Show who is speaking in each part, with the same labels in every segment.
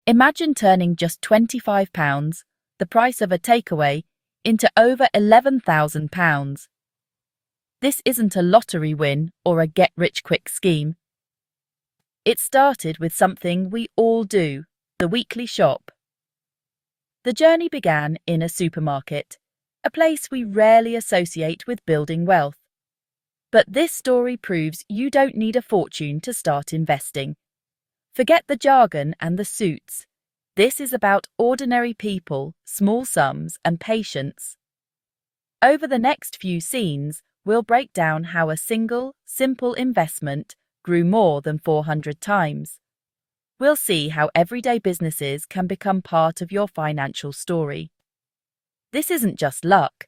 Speaker 1: Imagine turning just £25, the price of a takeaway, into over £11,000. This isn't a lottery win or a get-rich-quick scheme. It started with something we all do, the weekly shop. The journey began in a supermarket, a place we rarely associate with building wealth. But this story proves you don't need a fortune to start investing. Forget the jargon and the suits. This is about ordinary people, small sums, and patience. Over the next few scenes, we'll break down how a single, simple investment grew more than 400 times. We'll see how everyday businesses can become part of your financial story. This isn't just luck.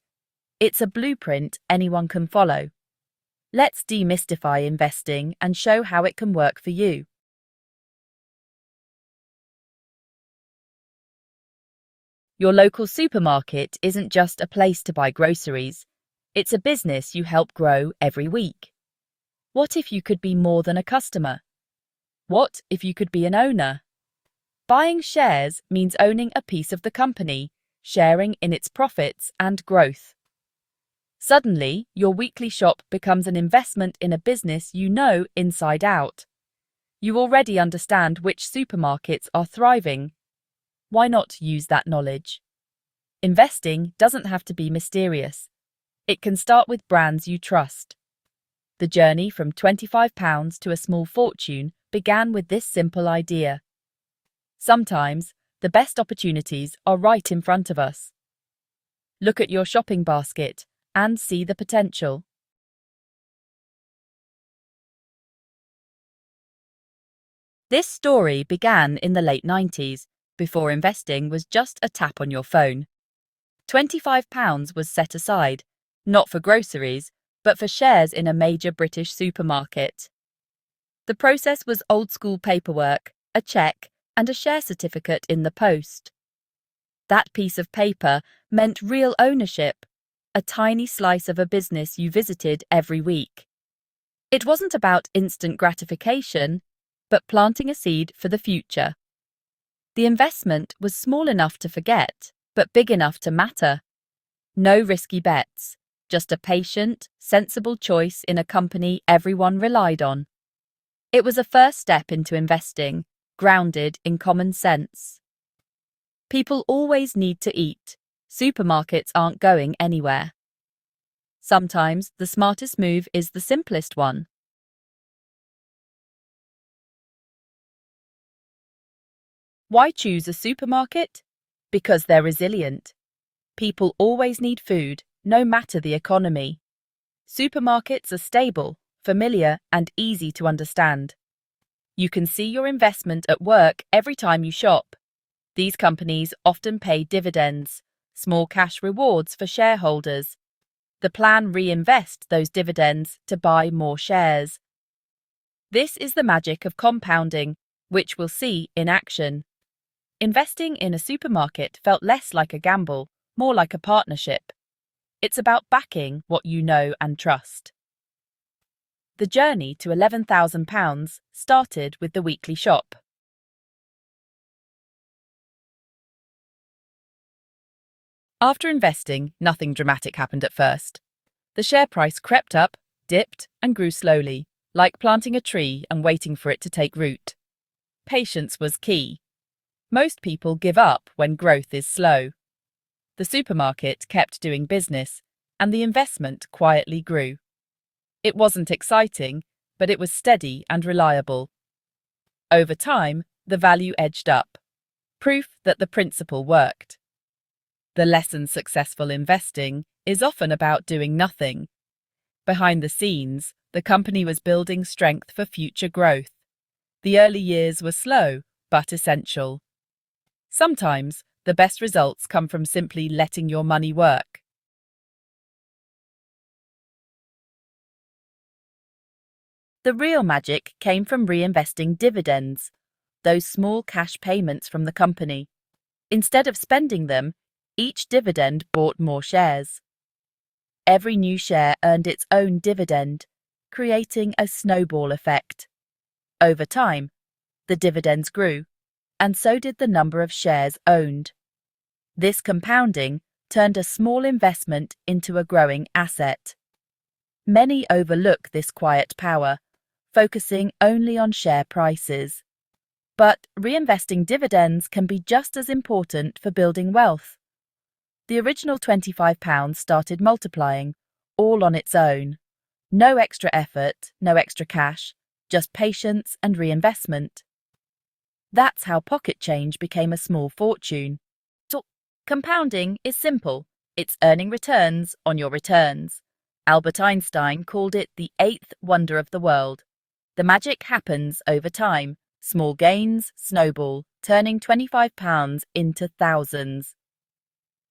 Speaker 1: It's a blueprint anyone can follow. Let's demystify investing and show how it can work for you. Your local supermarket isn't just a place to buy groceries. It's a business you help grow every week. What if you could be more than a customer? What if you could be an owner? Buying shares means owning a piece of the company, sharing in its profits and growth. Suddenly, your weekly shop becomes an investment in a business you know inside out. You already understand which supermarkets are thriving. Why not use that knowledge? Investing doesn't have to be mysterious. It can start with brands you trust. The journey from £25 to a small fortune began with this simple idea. Sometimes, the best opportunities are right in front of us. Look at your shopping basket and see the potential. This story began in the late 90s, before investing was just a tap on your phone. £25 was set aside, not for groceries, but for shares in a major British supermarket. The process was old-school paperwork, a cheque, and a share certificate in the post. That piece of paper meant real ownership, a tiny slice of a business you visited every week. It wasn't about instant gratification, but planting a seed for the future. The investment was small enough to forget, but big enough to matter. No risky bets, just a patient, sensible choice in a company everyone relied on. It was a first step into investing, grounded in common sense. People always need to eat. Supermarkets aren't going anywhere. Sometimes the smartest move is the simplest one. Why choose a supermarket? Because they're resilient. People always need food, no matter the economy. Supermarkets are stable, familiar, and easy to understand. You can see your investment at work every time you shop. These companies often pay dividends, small cash rewards for shareholders. The plan reinvests those dividends to buy more shares. This is the magic of compounding, which we'll see in action. Investing in a supermarket felt less like a gamble, more like a partnership. It's about backing what you know and trust. The journey to £11,000 started with the weekly shop. After investing, nothing dramatic happened at first. The share price crept up, dipped, and grew slowly, like planting a tree and waiting for it to take root. Patience was key. Most people give up when growth is slow. The supermarket kept doing business, and the investment quietly grew. It wasn't exciting, but it was steady and reliable. Over time, the value edged up, proof that the principle worked. The lesson successful investing is often about doing nothing. Behind the scenes, the company was building strength for future growth. The early years were slow, but essential. Sometimes, the best results come from simply letting your money work. The real magic came from reinvesting dividends, those small cash payments from the company. Instead of spending them, each dividend bought more shares. Every new share earned its own dividend, creating a snowball effect. Over time, the dividends grew. and so did the number of shares owned. This compounding turned a small investment into a growing asset. Many overlook this quiet power, focusing only on share prices. But reinvesting dividends can be just as important for building wealth. The original £25 started multiplying, all on its own. No extra effort, no extra cash, just patience and reinvestment. That's how pocket change became a small fortune. So, compounding is simple. It's earning returns on your returns. Albert Einstein called it the eighth wonder of the world. The magic happens over time. Small gains snowball, turning £25 into thousands.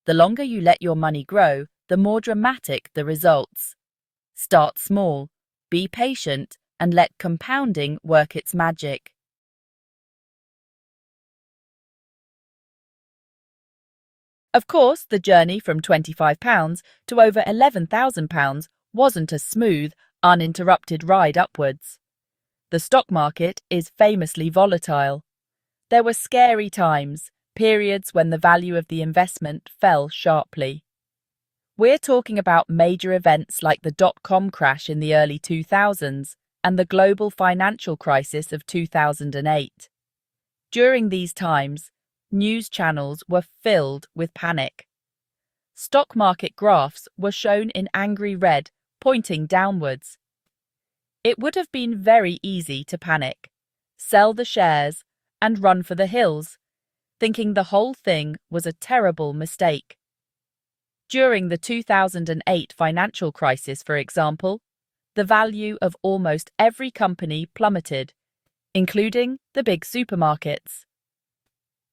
Speaker 1: The longer you let your money grow, the more dramatic the results. Start small, be patient, and let compounding work its magic. Of course, the journey from £25 to over £11,000 wasn't a smooth, uninterrupted ride upwards. The stock market is famously volatile. There were scary times, periods when the value of the investment fell sharply. We're talking about major events like the dot-com crash in the early 2000s and the global financial crisis of 2008. During these times, news channels were filled with panic. Stock market graphs were shown in angry red, pointing downwards. It would have been very easy to panic, sell the shares, and run for the hills, thinking the whole thing was a terrible mistake. During the 2008 financial crisis, for example, the value of almost every company plummeted, including the big supermarkets.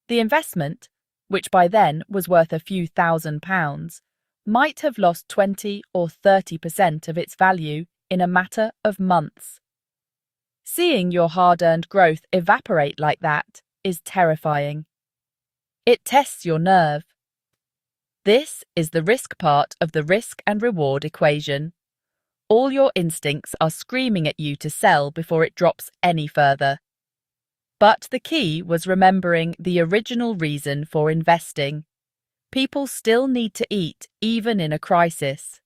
Speaker 1: The investment, which by then was worth a few £1,000s, might have lost 20 or 30% of its value in a matter of months. Seeing your hard-earned growth evaporate like that is terrifying. It tests your nerve. This is the risk part of the risk and reward equation. All your instincts are screaming at you to sell before it drops any further. But the key was remembering the original reason for investing. People still need to eat, even in a crisis.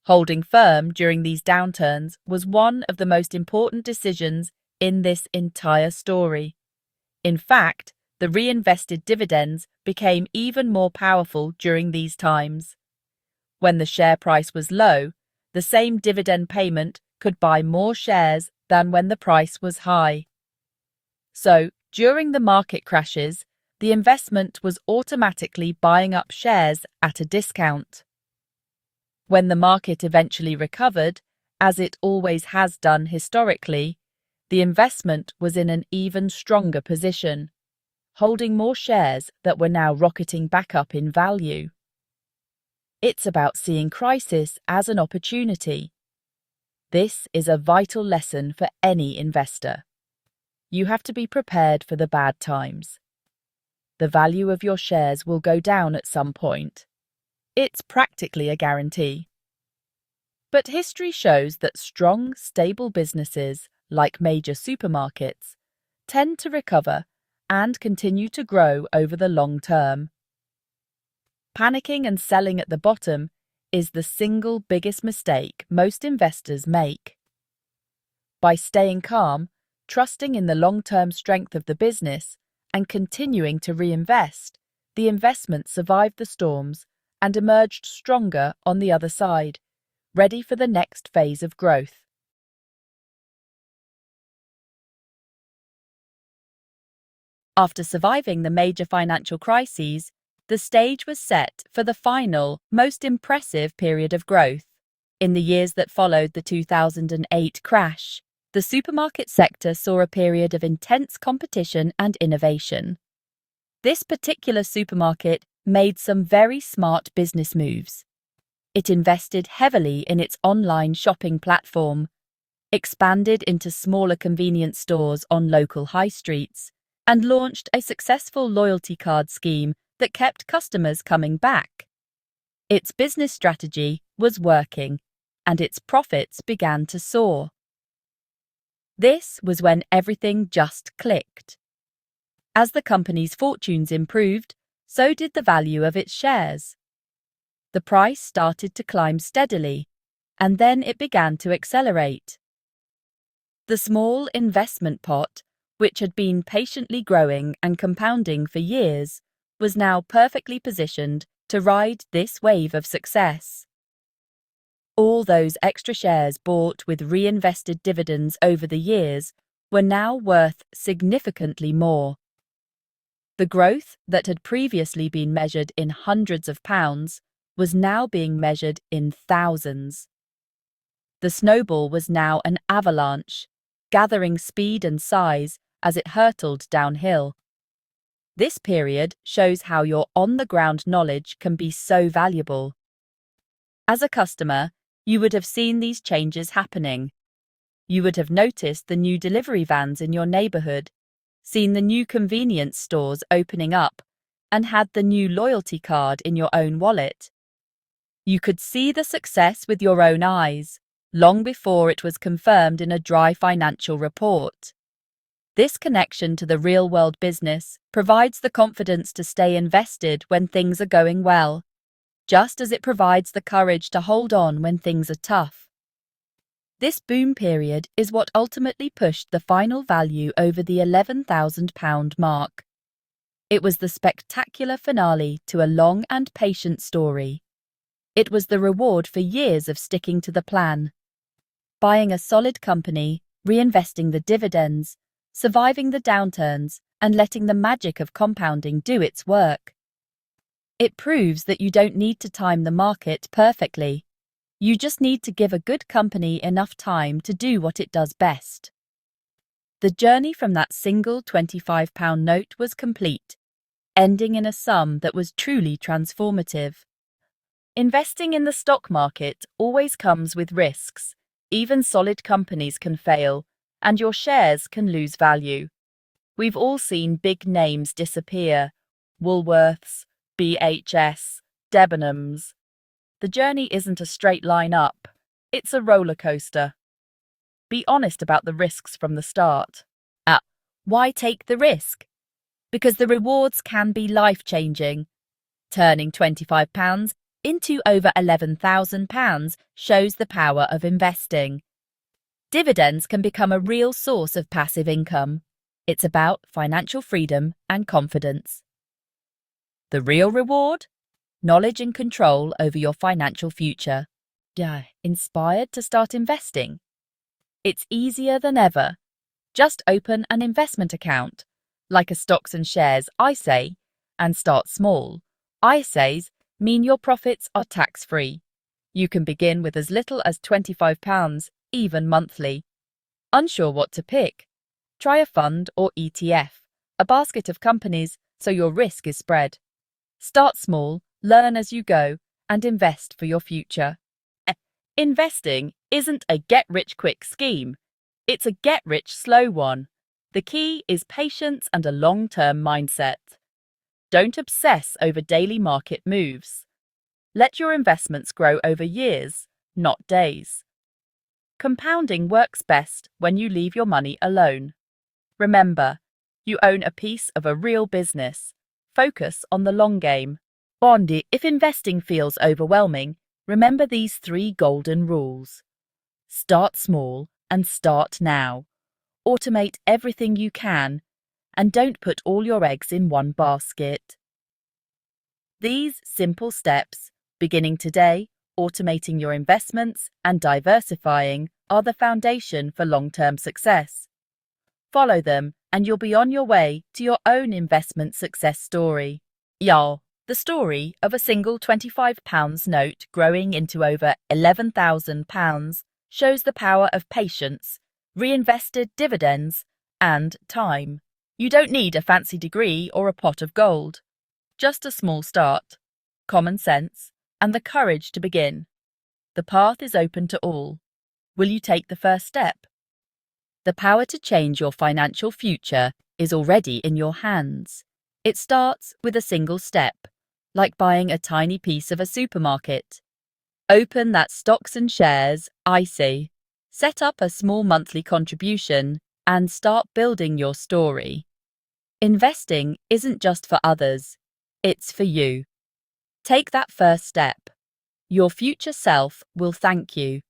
Speaker 1: Holding firm during these downturns was one of the most important decisions in this entire story. In fact, the reinvested dividends became even more powerful during these times. When the share price was low, the same dividend payment could buy more shares than when the price was high. So, during the market crashes, the investment was automatically buying up shares at a discount. When the market eventually recovered, as it always has done historically, the investment was in an even stronger position, holding more shares that were now rocketing back up in value. It's about seeing crisis as an opportunity. This is a vital lesson for any investor. You have to be prepared for the bad times. The value of your shares will go down at some point. It's practically a guarantee. But history shows that strong, stable businesses, like major supermarkets, tend to recover and continue to grow over the long term. Panicking and selling at the bottom is the single biggest mistake most investors make. By staying calm, trusting in the long-term strength of the business, and continuing to reinvest, the investment survived the storms and emerged stronger on the other side, ready for the next phase of growth. After surviving the major financial crises, the stage was set for the final, most impressive period of growth. In the years that followed the 2008 crash, the supermarket sector saw a period of intense competition and innovation. This particular supermarket made some very smart business moves. It invested heavily in its online shopping platform, expanded into smaller convenience stores on local high streets, and launched a successful loyalty card scheme that kept customers coming back. Its business strategy was working, and its profits began to soar. This was when everything just clicked. As the company's fortunes improved, so did the value of its shares. The price started to climb steadily, and then it began to accelerate. The small investment pot, which had been patiently growing and compounding for years, was now perfectly positioned to ride this wave of success. All those extra shares bought with reinvested dividends over the years were now worth significantly more. The growth that had previously been measured in hundreds of pounds was now being measured in thousands. The snowball was now an avalanche, gathering speed and size as it hurtled downhill. This period shows how your on-the-ground knowledge can be so valuable. As a customer, you would have seen these changes happening. You would have noticed the new delivery vans in your neighborhood, seen the new convenience stores opening up, and had the new loyalty card in your own wallet. You could see the success with your own eyes, long before it was confirmed in a dry financial report. This connection to the real-world business provides the confidence to stay invested when things are going well, just as it provides the courage to hold on when things are tough. This boom period is what ultimately pushed the final value over the £11,000 mark. It was the spectacular finale to a long and patient story. It was the reward for years of sticking to the plan. Buying a solid company, reinvesting the dividends, surviving the downturns, and letting the magic of compounding do its work. It proves that you don't need to time the market perfectly. You just need to give a good company enough time to do what it does best. The journey from that single £25 note was complete, ending in a sum that was truly transformative. Investing in the stock market always comes with risks. Even solid companies can fail, and your shares can lose value. We've all seen big names disappear: Woolworths, BHS, Debenhams. The journey isn't a straight line up, it's a roller coaster. Be honest about the risks from the start. Why take the risk? Because the rewards can be life-changing. Turning £25 into over £11,000 shows the power of investing. Dividends can become a real source of passive income. It's about financial freedom and confidence. The real reward? Knowledge and control over your financial future. Inspired to start investing? It's easier than ever. Just open an investment account, like a stocks and shares ISA, and start small. ISAs mean your profits are tax-free. You can begin with as little as £25, even monthly. Unsure what to pick? Try a fund or ETF, a basket of companies, so your risk is spread. Start small, learn as you go, and invest for your future. Investing isn't a get-rich-quick scheme. It's a get-rich-slow one. The key is patience and a long-term mindset. Don't obsess over daily market moves. Let your investments grow over years, not days. Compounding works best when you leave your money alone. Remember, you own a piece of a real business. Focus on the long game. Bondi, if investing feels overwhelming, remember these 3 golden rules. Start small and start now. Automate everything you can, and don't put all your eggs in one basket. These simple steps, beginning today, automating your investments, and diversifying, are the foundation for long-term success. Follow them, and you'll be on your way to your own investment success story. The story of a single £25 note growing into over £11,000 shows the power of patience, reinvested dividends, and time. You don't need a fancy degree or a pot of gold. Just a small start, common sense, and the courage to begin. The path is open to all. Will you take the first step? The power to change your financial future is already in your hands. It starts with a single step, like buying a tiny piece of a supermarket. Open that stocks and shares ISA. Set up a small monthly contribution and start building your story. Investing isn't just for others, it's for you. Take that first step. Your future self will thank you.